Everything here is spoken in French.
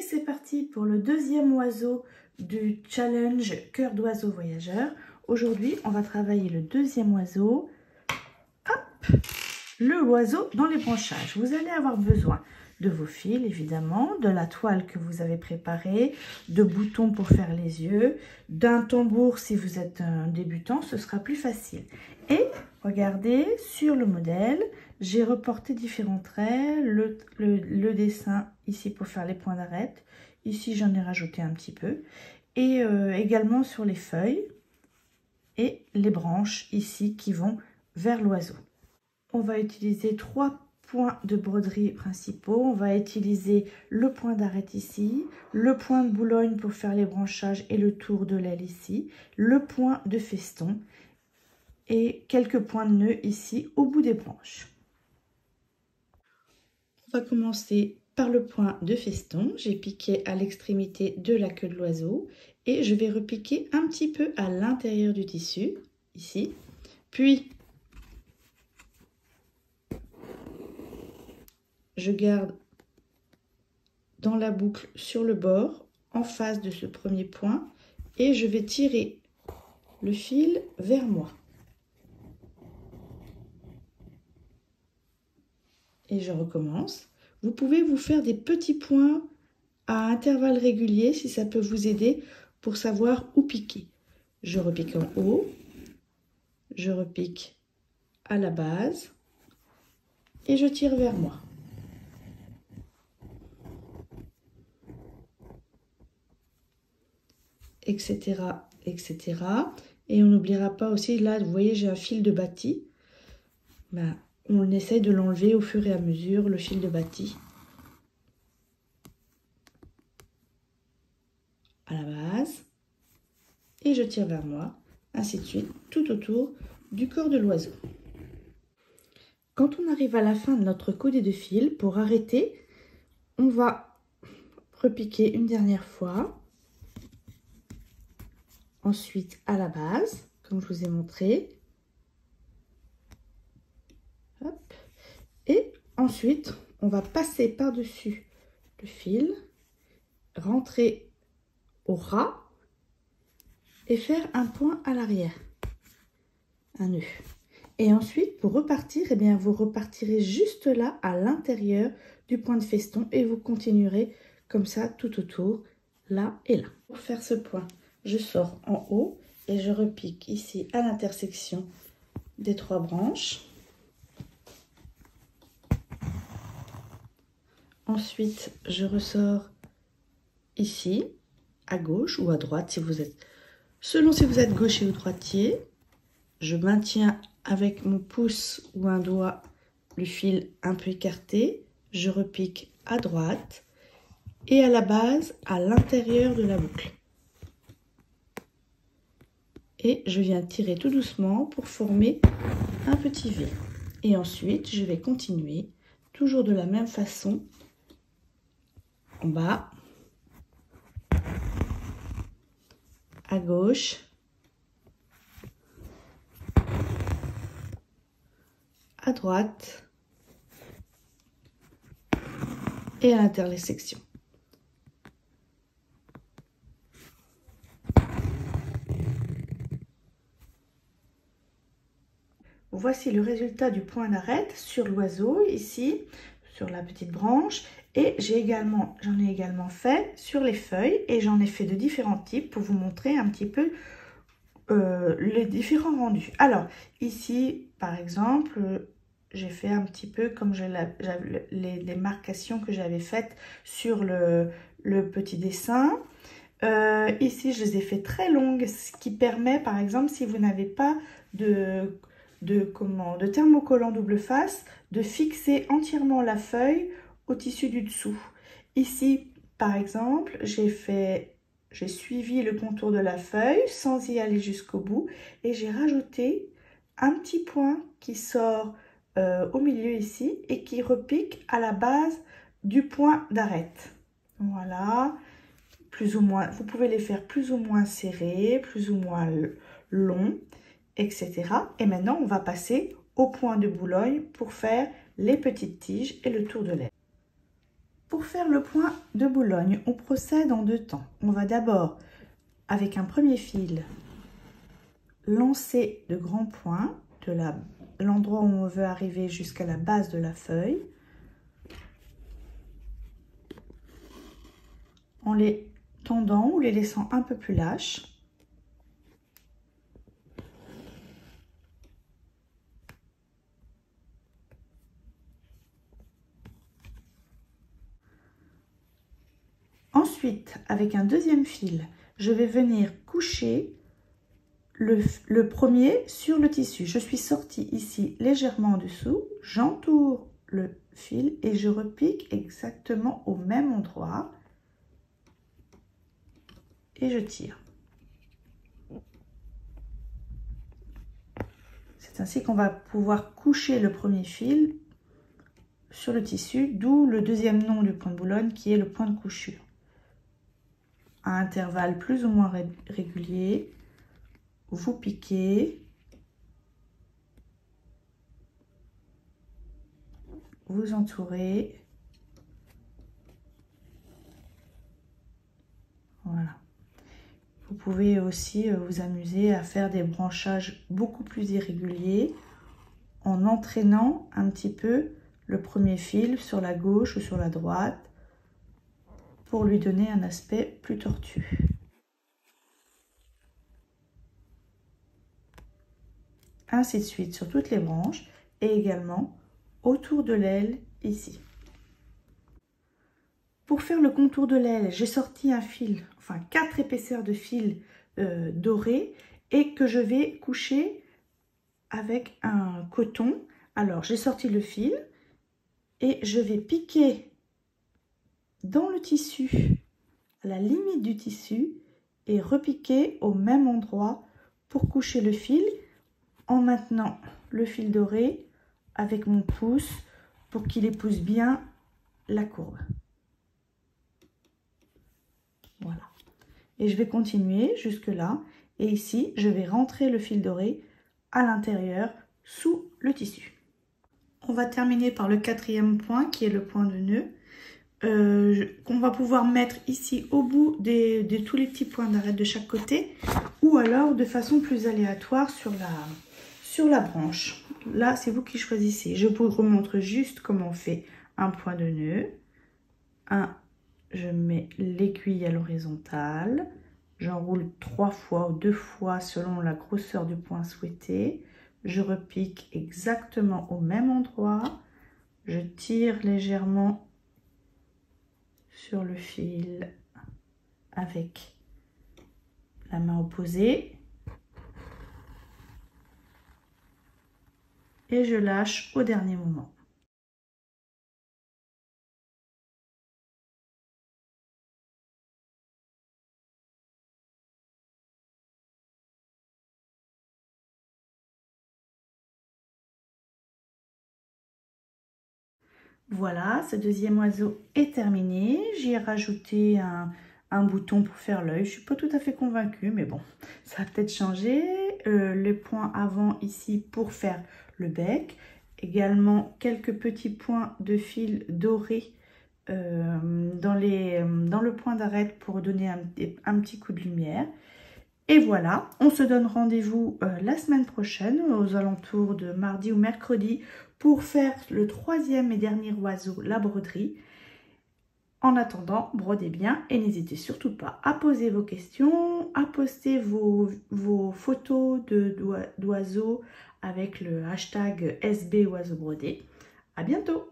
c'est parti pour le deuxième oiseau du challenge Cœur d'oiseau voyageur. Aujourd'hui, on va travailler le deuxième oiseau. Hop, le oiseau dans les branchages. Vous allez avoir besoin de vos fils, évidemment, de la toile que vous avez préparée, de boutons pour faire les yeux, d'un tambour si vous êtes un débutant, ce sera plus facile. Et regardez, sur le modèle, j'ai reporté différents traits, le dessin ici pour faire les points d'arête, ici j'en ai rajouté un petit peu, et également sur les feuilles et les branches ici qui vont vers l'oiseau. On va utiliser 3 points de broderie principaux. On va utiliser le point d'arête ici, le point de Boulogne pour faire les branchages et le tour de l'aile ici, le point de feston et quelques points de nœud ici au bout des branches. On va commencer par le point de feston. J'ai piqué à l'extrémité de la queue de l'oiseau et je vais repiquer un petit peu à l'intérieur du tissu ici, puis je garde dans la boucle sur le bord en face de ce premier point et je vais tirer le fil vers moi et je recommence. Vous pouvez vous faire des petits points à intervalles réguliers si ça peut vous aider pour savoir où piquer. Je repique en haut, je repique à la base et je tire vers moi. Etc., etc. Et on n'oubliera pas aussi, là, vous voyez, j'ai un fil de bâti. On essaye de l'enlever au fur et à mesure, le fil de bâti. À la base. Et je tire vers moi, ainsi de suite, tout autour du corps de l'oiseau. Quand on arrive à la fin de notre coudée de fil, pour arrêter, on va repiquer une dernière fois. Ensuite à la base, comme je vous ai montré. Hop. Et ensuite, on va passer par-dessus le fil, rentrer au ras et faire un point à l'arrière, un nœud. Et ensuite, pour repartir, eh bien, vous repartirez juste là, à l'intérieur du point de feston et vous continuerez comme ça tout autour, là et là. Pour faire ce point, je sors en haut et je repique ici à l'intersection des 3 branches. Ensuite, je ressors ici, à gauche ou à droite, si vous êtes, selon si vous êtes gaucher ou droitier. Je maintiens avec mon pouce ou un doigt le fil un peu écarté. Je repique à droite et à la base, à l'intérieur de la boucle. Et je viens tirer tout doucement pour former un petit V. Et ensuite, je vais continuer toujours de la même façon en bas, à gauche, à droite et à l'intersection. Voici le résultat du point d'arête sur l'oiseau, ici, sur la petite branche. Et j'en ai également fait sur les feuilles et j'en ai fait de différents types pour vous montrer un petit peu les différents rendus. Alors, ici, par exemple, j'ai fait un petit peu comme les marcations que j'avais faites sur le petit dessin. Ici, je les ai fait très longues, ce qui permet, par exemple, si vous n'avez pas de thermocollant double face, de fixer entièrement la feuille au tissu du dessous. Ici, par exemple, j'ai suivi le contour de la feuille sans y aller jusqu'au bout et j'ai rajouté un petit point qui sort au milieu ici et qui repique à la base du point d'arête. Voilà, plus ou moins, vous pouvez les faire plus ou moins serrés, plus ou moins longs, etc. Et maintenant, on va passer au point de Boulogne pour faire les petites tiges et le tour de l'aile. Pour faire le point de Boulogne, on procède en deux temps. On va d'abord, avec un premier fil, lancer de grands points de l'endroit où on veut arriver jusqu'à la base de la feuille, en les tendant ou les laissant un peu plus lâches. Ensuite, avec un deuxième fil, je vais venir coucher le premier sur le tissu. Je suis sortie ici légèrement en dessous, j'entoure le fil et je repique exactement au même endroit et je tire. C'est ainsi qu'on va pouvoir coucher le premier fil sur le tissu, d'où le deuxième nom du point de Boulogne qui est le point de couture. À intervalles plus ou moins réguliers, vous piquez, vous entourez, voilà. Vous pouvez aussi vous amuser à faire des branchages beaucoup plus irréguliers en entraînant un petit peu le premier fil sur la gauche ou sur la droite pour lui donner un aspect plus tortu. Ainsi de suite sur toutes les branches et également autour de l'aile ici. Pour faire le contour de l'aile, j'ai sorti un fil, enfin 4 épaisseurs de fil doré et que je vais coucher avec un coton. Alors j'ai sorti le fil et je vais piquer dans le tissu, à la limite du tissu, et repiquer au même endroit pour coucher le fil en maintenant le fil doré avec mon pouce pour qu'il épouse bien la courbe. Voilà. Et je vais continuer jusque là. Et ici, je vais rentrer le fil doré à l'intérieur sous le tissu. On va terminer par le quatrième point qui est le point de nœud. Qu'on va pouvoir mettre ici au bout de tous les petits points d'arrêt de chaque côté ou alors de façon plus aléatoire sur la branche. Là, c'est vous qui choisissez. Je vous remontre juste comment on fait un point de nœud. Je mets l'aiguille à l'horizontale. J'enroule 3 fois ou 2 fois selon la grosseur du point souhaité. Je repique exactement au même endroit. Je tire légèrement sur le fil avec la main opposée et je lâche au dernier moment. Voilà, ce deuxième oiseau est terminé. J'y ai rajouté un bouton pour faire l'œil. Je ne suis pas tout à fait convaincue, mais bon, ça va peut-être changer. Le point avant ici pour faire le bec. Également quelques petits points de fil doré dans le point d'arête pour donner un petit coup de lumière. Et voilà, on se donne rendez-vous la semaine prochaine aux alentours de mardi ou mercredi pour faire le troisième et dernier oiseau, la broderie. En attendant, brodez bien et n'hésitez surtout pas à poser vos questions, à poster vos photos d'oiseaux avec le hashtag SB Oiseau Brodé. À bientôt!